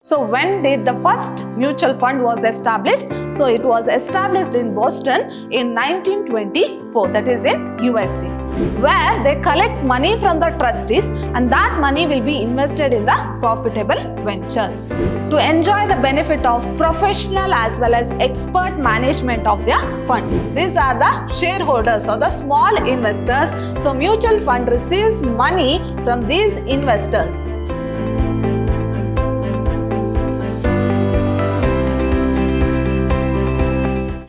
So when did the first mutual fund was established? So it was established in Boston in 1924, that is in USA, where they collect money from the trustees and that money will be invested in the profitable ventures to enjoy the benefit of professional as well as expert management of their funds. These are the shareholders or the small investors. So mutual fund receives money from these investors.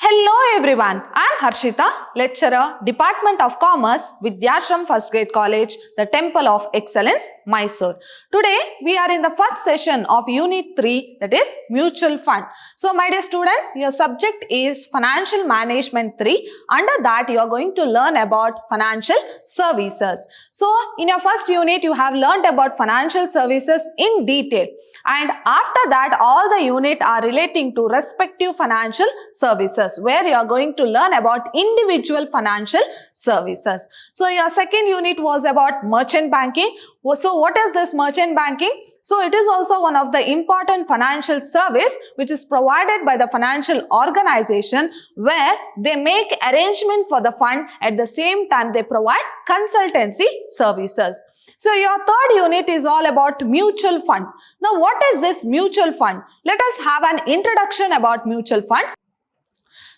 Hello everyone, I am Harshita, lecturer, Department of Commerce, Vidyashram First Grade College, the Temple of Excellence, Mysore. Today we are in the first session of Unit 3, that is Mutual Fund. So my dear students, your subject is Financial Management 3. Under that you are going to learn about financial services. So in your first unit you have learned about financial services in detail, and after that all the unit are relating to respective financial services, where you are going to learn about individual financial services. So your second unit was about merchant banking. So what is this merchant banking? So it is also one of the important financial service which is provided by the financial organization, where they make arrangement for the fund, at the same time they provide consultancy services. So your third unit is all about mutual fund. Now what is this mutual fund? Let us have an introduction about mutual fund.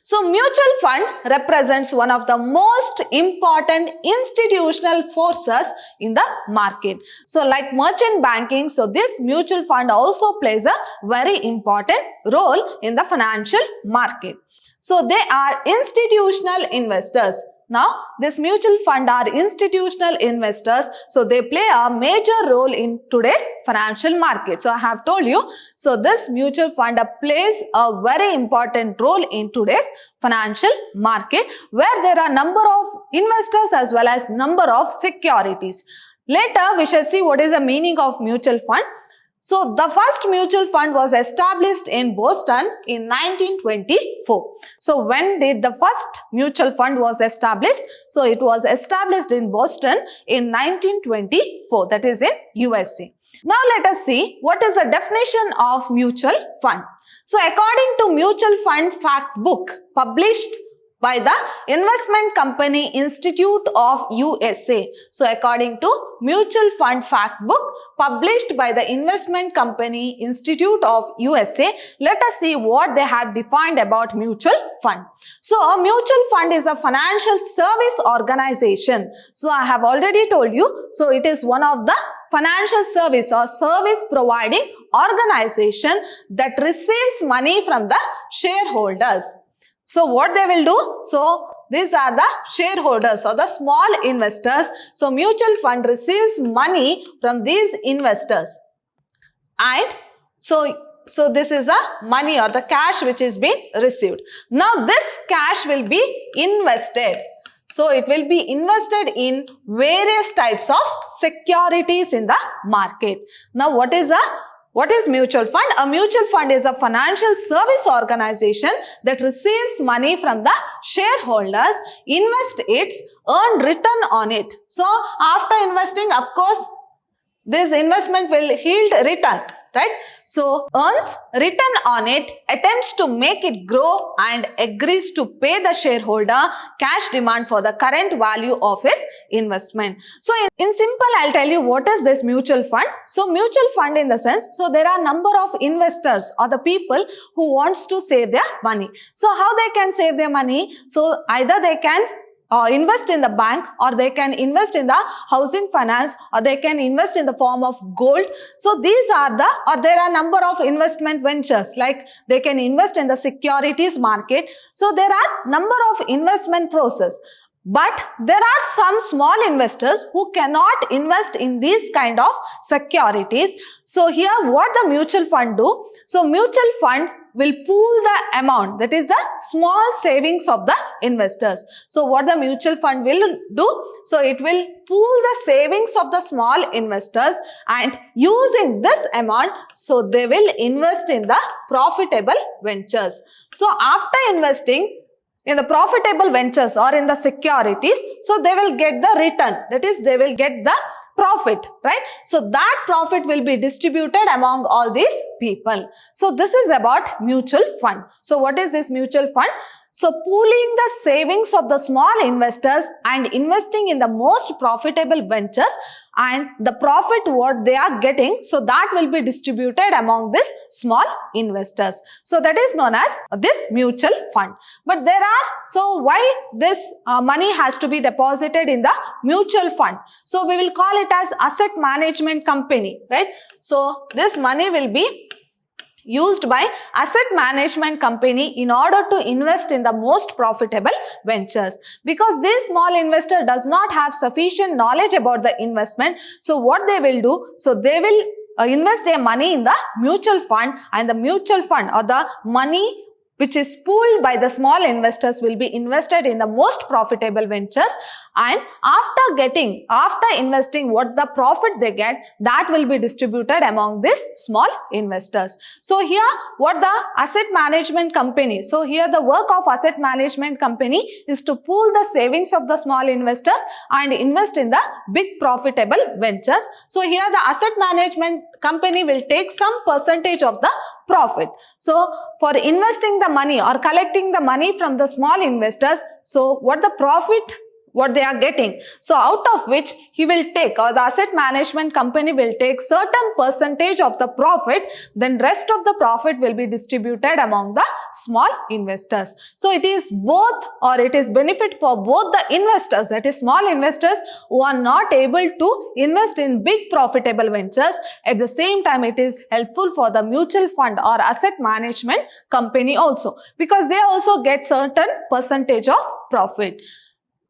So mutual fund represents one of the most important institutional forces in the market. So like merchant banking, so this mutual fund also plays a very important role in the financial market. So they are institutional investors. Now, this mutual fund are institutional investors, so they play a major role in today's financial market. So I have told you, so this mutual fund plays a very important role in today's financial market, where there are number of investors as well as number of securities. Later, we shall see what is the meaning of mutual fund. So the first mutual fund was established in Boston in 1924. So when did the first mutual fund was established? So it was established in Boston in 1924, that is in USA. Now let us see what is the definition of mutual fund. So according to Mutual Fund Fact Book published by the Investment Company Institute of USA. So according to Mutual Fund Fact Book published by the Investment Company Institute of USA, let us see what they have defined about mutual fund. So a mutual fund is a financial service organization. So I have already told you, so it is one of the financial service or service providing organization that receives money from the shareholders. So what they will do? So these are the shareholders or the small investors. So mutual fund receives money from these investors. And so this is a money or the cash which is being received. Now this cash will be invested. So it will be invested in various types of securities in the market. Now what is mutual fund? A mutual fund is a financial service organization that receives money from the shareholders, invest it, earn return on it. So after investing, of course, this investment will yield return, right? So earns return on it, attempts to make it grow, and agrees to pay the shareholder cash demand for the current value of his investment. So in simple, I'll tell you what is this mutual fund. So mutual fund in the sense, so there are number of investors or the people who wants to save their money. So how they can save their money? So either they can invest in the bank, or they can invest in the housing finance, or they can invest in the form of gold. So these are the, or there are number of investment ventures, like they can invest in the securities market. So there are number of investment process. But there are some small investors who cannot invest in these kind of securities. So here what the mutual fund do? So mutual fund will pool the amount, that is the small savings of the investors. So what the mutual fund will do? So it will pool the savings of the small investors, and using this amount, so they will invest in the profitable ventures. So after investing, in the profitable ventures or in the securities, so they will get the return, that is they will get the profit, right? So that profit will be distributed among all these people. So this is about mutual fund. So what is this mutual fund? So pooling the savings of the small investors and investing in the most profitable ventures, and the profit what they are getting, so that will be distributed among this small investors. So that is known as this mutual fund. But there are, so why this money has to be deposited in the mutual fund? So we will call it as asset management company, right? So this money will be used by asset management company in order to invest in the most profitable ventures, because this small investor does not have sufficient knowledge about the investment. So what they will do, so they will invest their money in the mutual fund, and the mutual fund or the money which is pooled by the small investors will be invested in the most profitable ventures, and after investing what the profit they get, that will be distributed among these small investors. So here what the asset management company, so here the work of asset management company is to pool the savings of the small investors and invest in the big profitable ventures. So here the asset management company will take some percentage of the profit. So for investing the money or collecting the money from the small investors, so what the profit what they are getting, so out of which he will take, or the asset management company will take certain percentage of the profit, then rest of the profit will be distributed among the small investors. So it is both, or it is benefit for both the investors, that is small investors who are not able to invest in big profitable ventures. At the same time, it is helpful for the mutual fund or asset management company also, because they also get certain percentage of profit.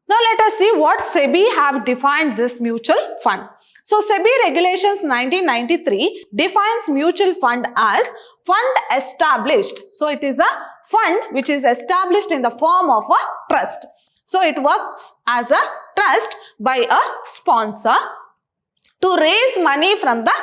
Now let us see what SEBI have defined this mutual fund. So SEBI regulations 1993 defines mutual fund as fund established. So it is a fund which is established in the form of a trust. So it works as a trust by a sponsor to raise money from the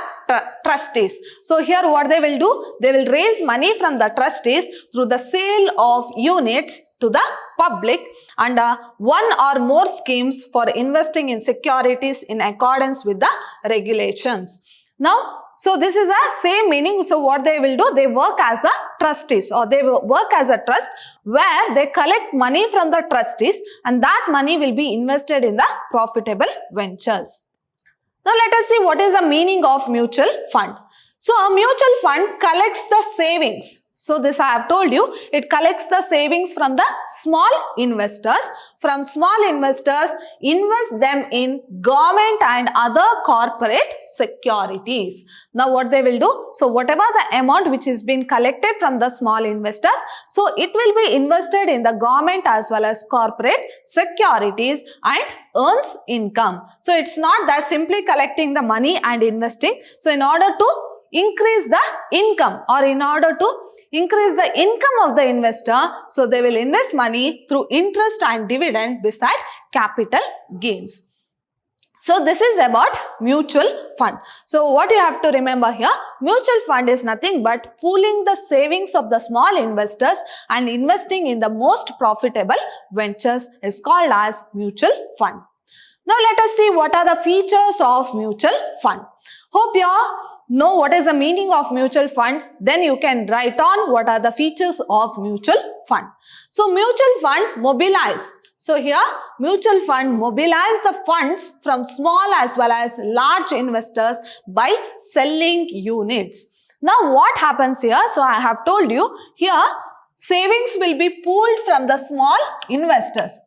trustees. So here what they will do, they will raise money from the trustees through the sale of units to the public under one or more schemes for investing in securities in accordance with the regulations. Now, so this is a same meaning. So what they will do, they work as a trustees, or they will work as a trust where they collect money from the trustees, and that money will be invested in the profitable ventures. Now let us see what is the meaning of mutual fund. So a mutual fund collects the savings. So this I have told you, it collects the savings from the small investors. From small investors, invest them in government and other corporate securities. Now what they will do, so whatever the amount which is being collected from the small investors, so it will be invested in the government as well as corporate securities and earns income. So it's not that simply collecting the money and investing. So in order to increase the income, or in order to increase the income of the investor, so they will invest money through interest and dividend beside capital gains. So this is about mutual fund. So what you have to remember here, mutual fund is nothing but pooling the savings of the small investors and investing in the most profitable ventures is called as mutual fund. Now let us see what are the features of mutual fund. Hope you all know what is the meaning of mutual fund, then you can write on what are the features of mutual fund. So mutual fund mobilize. So here mutual fund mobilize the funds from small as well as large investors by selling units. Now what happens here? So I have told you here savings will be pooled from the small investors.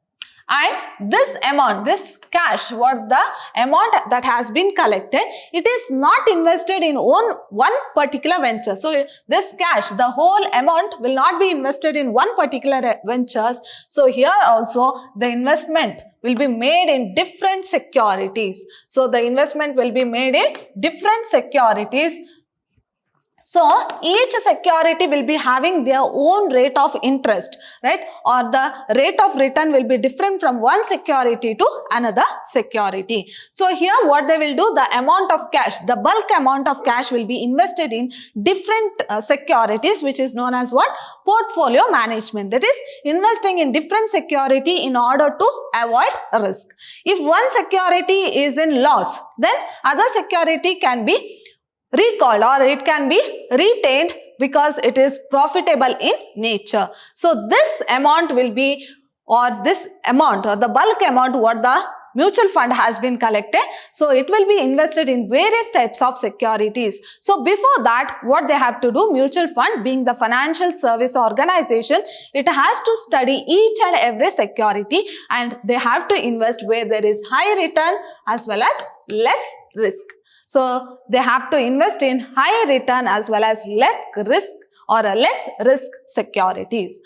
And this amount, this cash, what the amount that has been collected, it is not invested in one particular venture. So this cash, the whole amount will not be invested in one particular ventures. So here also the investment will be made in different securities. So the investment will be made in different securities So each security will be having their own rate of interest, right? Or the rate of return will be different from one security to another security. So here what they will do, the amount of cash, the bulk amount of cash will be invested in different securities, which is known as what? Portfolio management. That is investing in different security in order to avoid risk. If one security is in loss, then other security can be recalled or it can be retained because it is profitable in nature. So this amount will be, or this amount or the bulk amount what the mutual fund has been collected, so it will be invested in various types of securities. So before that, what they have to do, mutual fund being the financial service organization, it has to study each and every security and they have to invest where there is high return as well as less risk. So they have to invest in high return as well as less risk or less risk securities.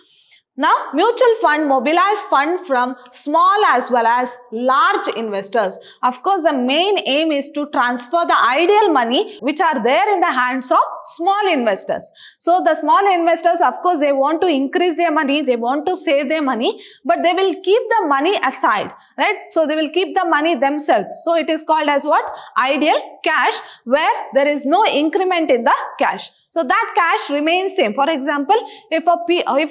Now, mutual fund mobilize fund from small as well as large investors. Of course, the main aim is to transfer the ideal money which are there in the hands of small investors. So, the small investors, of course, they want to increase their money, they want to save their money, but they will keep the money aside, right? So, they will keep the money themselves. So, it is called as what? Ideal cash, where there is no increment in the cash. So, that cash remains same. For example, if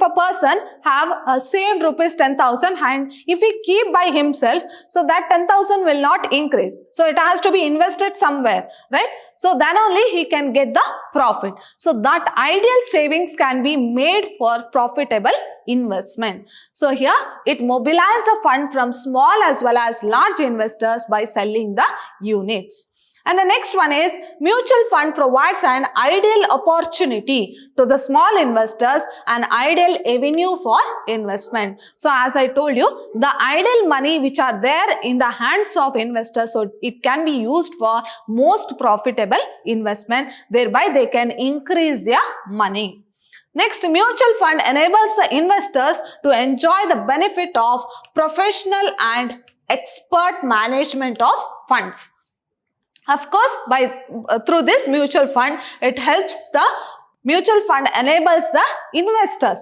a person have saved rupees 10,000 and if he keep by himself, so that 10,000 will not increase. So it has to be invested somewhere, right? So then only he can get the profit. So that ideal savings can be made for profitable investment. So here it mobilizes the fund from small as well as large investors by selling the units. And the next one is mutual fund provides an ideal opportunity to the small investors, an ideal avenue for investment. So as I told you, the ideal money which are there in the hands of investors, so it can be used for most profitable investment. Thereby they can increase their money. Next, mutual fund enables the investors to enjoy the benefit of professional and expert management of funds. Of course, through this mutual fund, it helps the mutual fund enables the investors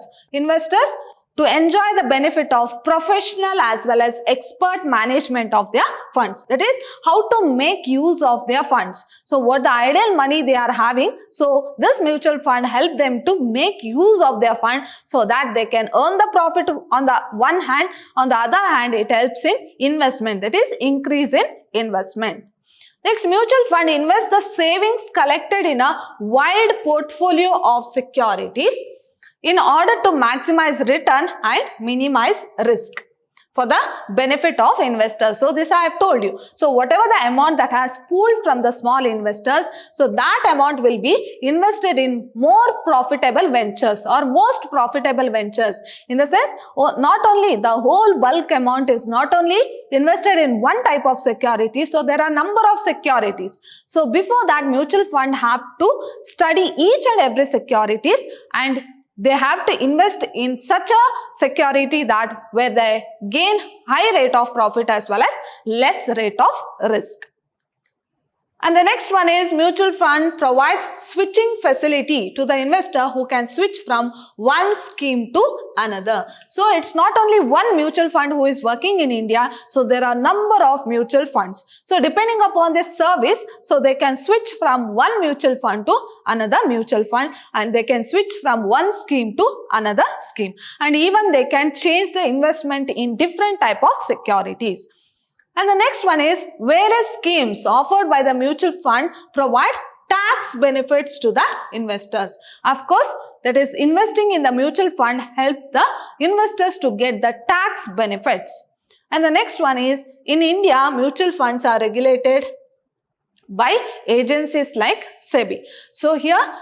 to enjoy the benefit of professional as well as expert management of their funds. That is how to make use of their funds. So what the ideal money they are having, so this mutual fund help them to make use of their fund so that they can earn the profit on the one hand, on the other hand it helps in investment, that is increase in investment. Next, mutual fund invests the savings collected in a wide portfolio of securities in order to maximize return and minimize risk for the benefit of investors. So this I have told you. So whatever the amount that has pooled from the small investors, so that amount will be invested in more profitable ventures or most profitable ventures. In the sense, not only the whole bulk amount is not only invested in one type of security, so there are number of securities. So before that, mutual fund have to study each and every securities and they have to invest in such a security that where they gain high rate of profit as well as less rate of risk. And the next one is mutual fund provides switching facility to the investor who can switch from one scheme to another. So it's not only one mutual fund who is working in India. So there are number of mutual funds. So depending upon this service, so they can switch from one mutual fund to another mutual fund and they can switch from one scheme to another scheme. And even they can change the investment in different type of securities. And the next one is various schemes offered by the mutual fund provide tax benefits to the investors. Of course, that is investing in the mutual fund help the investors to get the tax benefits. And the next one is in India, mutual funds are regulated by agencies like SEBI. So here,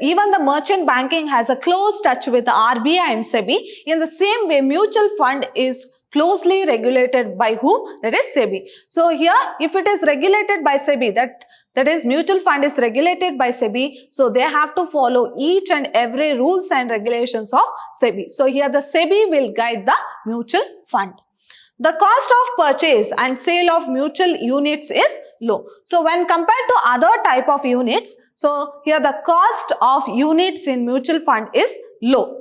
even the merchant banking has a close touch with the RBI and SEBI. In the same way, mutual fund is closely regulated by whom? That is SEBI. So here, if it is regulated by SEBI, that is mutual fund is regulated by SEBI, so they have to follow each and every rules and regulations of SEBI. So here the SEBI will guide the mutual fund. the cost of purchase and sale of mutual units is low. So when compared to other type of units, so here the cost of units in mutual fund is low.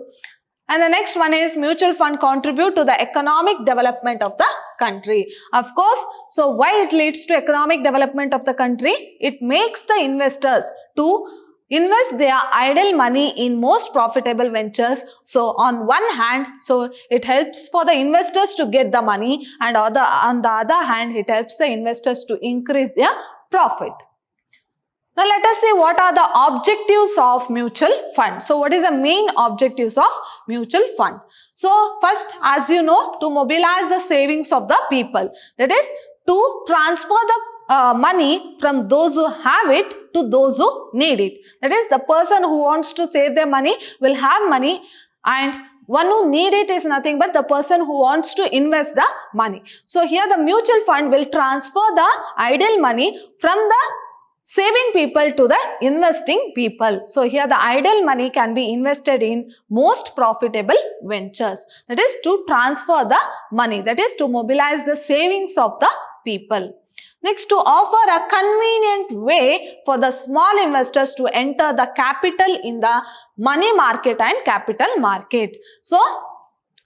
And the next one is mutual fund contribute to the economic development of the country. Of course, so why it leads to economic development of the country? It makes the investors to invest their idle money in most profitable ventures. So on one hand, so it helps for the investors to get the money, and on the other hand, it helps the investors to increase their profit. Now let us see what are the objectives of mutual fund. So what is the main objectives of mutual fund? So first, as you know, to mobilize the savings of the people. That is to transfer the money from those who have it to those who need it. That is, the person who wants to save their money will have money, and one who need it is nothing but the person who wants to invest the money. So here the mutual fund will transfer the idle money from the saving people to the investing people. So here the idle money can be invested in most profitable ventures. That is to transfer the money. That is to mobilize the savings of the people. Next, to offer a convenient way for the small investors to enter the capital in the money market and capital market. So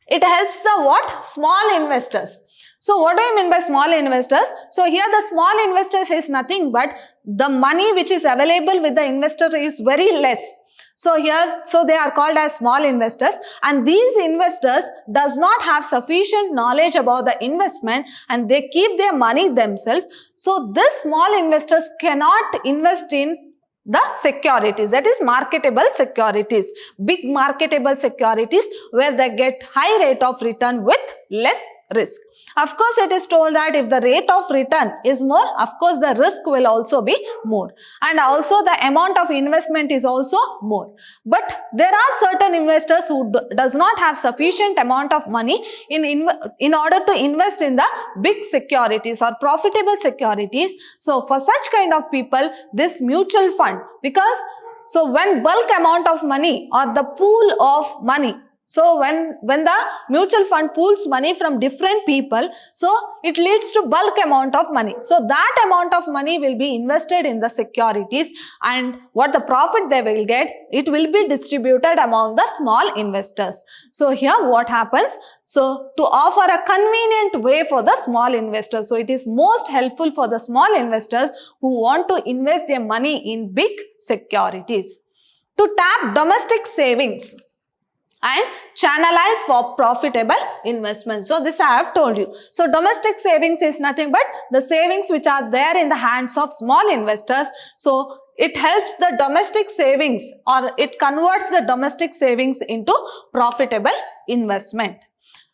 it helps the what? Small investors. So what do you mean by small investors? So here the small investors is nothing but the money which is available with the investor is very less. So here, so they are called as small investors, and these investors does not have sufficient knowledge about the investment and they keep their money themselves. So this small investors cannot invest in the securities, that is marketable securities, big marketable securities where they get high rate of return with less risk. Of course, it is told that if the rate of return is more, of course the risk will also be more, and also the amount of investment is also more. But there are certain investors who does not have sufficient amount of money in order to invest in the big securities or profitable securities. So for such kind of people, this mutual fund, because so when bulk amount of money or the pool of money, so when the mutual fund pools money from different people, so it leads to bulk amount of money. So that amount of money will be invested in the securities, and what the profit they will get, it will be distributed among the small investors. So here what happens? So to offer a convenient way for the small investors. So it is most helpful for the small investors who want to invest their money in big securities. To tap domestic savings and channelize for profitable investments. So this I have told you. So domestic savings is nothing but the savings which are there in the hands of small investors. So it helps the domestic savings, or it converts the domestic savings into profitable investment.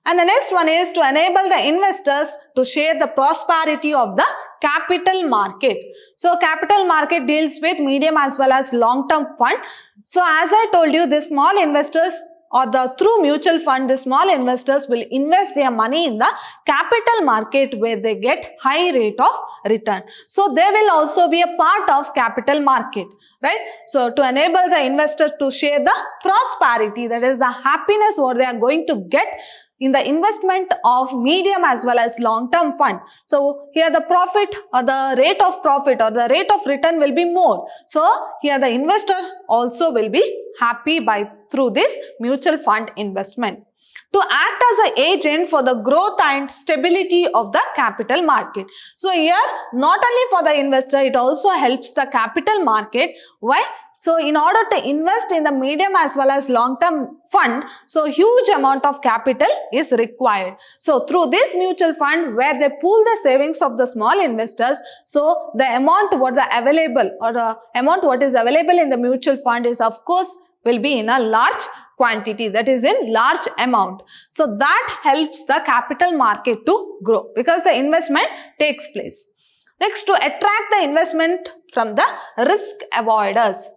And the next one is to enable the investors to share the prosperity of the capital market. So capital market deals with medium as well as long-term fund. So as I told you, the small investors, or through mutual fund, the small investors will invest their money in the capital market where they get high rate of return. So they will also be a part of capital market, right? So to enable the investor to share the prosperity, that is the happiness what they are going to get in the investment of medium as well as long-term fund. So here the profit or the rate of profit or the rate of return will be more. So here the investor also will be happy through this mutual fund investment. To act as an agent for the growth and stability of the capital market. So here not only for the investor, it also helps the capital market. Why? So in order to invest in the medium as well as long-term fund, so huge amount of capital is required. So through this mutual fund where they pool the savings of the small investors, so the amount what is available in the mutual fund is of course will be in a large quantity, that is in large amount. So that helps the capital market to grow because the investment takes place. Next, to attract the investment from the risk avoiders.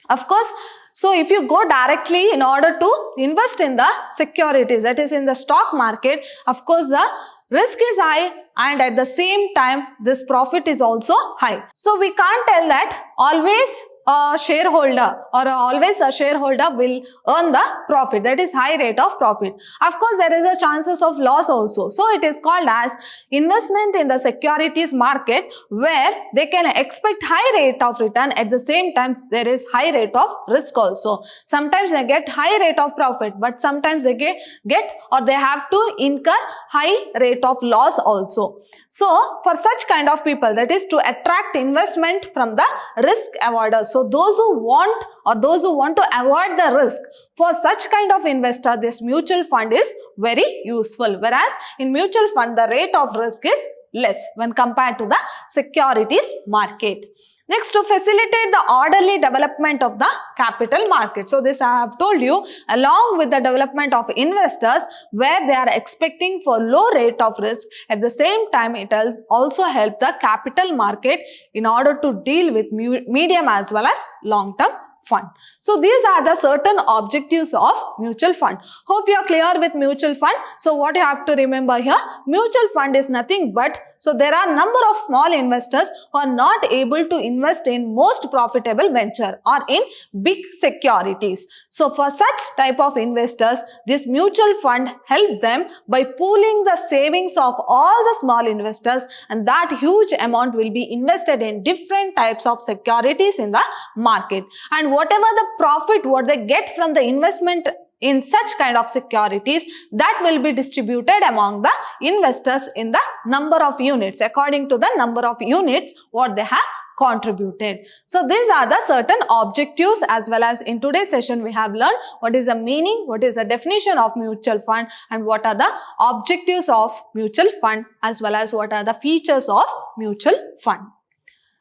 Of course, so if you go directly in order to invest in the securities, that is in the stock market, of course the risk is high and at the same time this profit is also high. So we can't tell that always a shareholder or always a shareholder will earn the profit, that is high rate of profit. Of course, there is a chances of loss also. So it is called as investment in the securities market, where they can expect high rate of return. At the same time, there is high rate of risk also. Sometimes they get high rate of profit, but sometimes they get or they have to incur high rate of loss also. So for such kind of people, that is to attract investment from the risk avoiders. So those who want to avoid the risk, for such kind of investor, this mutual fund is very useful. Whereas in mutual fund, the rate of risk is less when compared to the securities market. Next, to facilitate the orderly development of the capital market. So this I have told you, along with the development of investors, where they are expecting for low rate of risk, at the same time it has also helped the capital market in order to deal with medium as well as long-term fund. So these are the certain objectives of mutual fund. Hope you are clear with mutual fund. So what you have to remember here, mutual fund is nothing but, so there are number of small investors who are not able to invest in most profitable venture or in big securities. So for such type of investors, this mutual fund help them by pooling the savings of all the small investors, and that huge amount will be invested in different types of securities in the market. And whatever the profit what they get from the investment in such kind of securities, that will be distributed among the investors in the number of units, according to the number of units what they have contributed. So these are the certain objectives, as well as in today's session we have learned what is the meaning, what is the definition of mutual fund, and what are the objectives of mutual fund, as well as what are the features of mutual fund.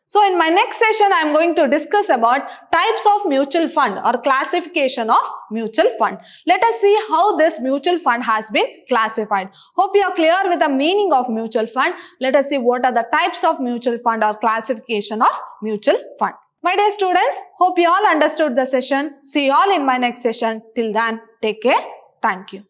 So in my next session, I am going to discuss about types of mutual fund or classification of mutual fund. Let us see how this mutual fund has been classified. Hope you are clear with the meaning of mutual fund. Let us see what are the types of mutual fund or classification of mutual fund. My dear students, hope you all understood the session. See you all in my next session. Till then, take care. Thank you.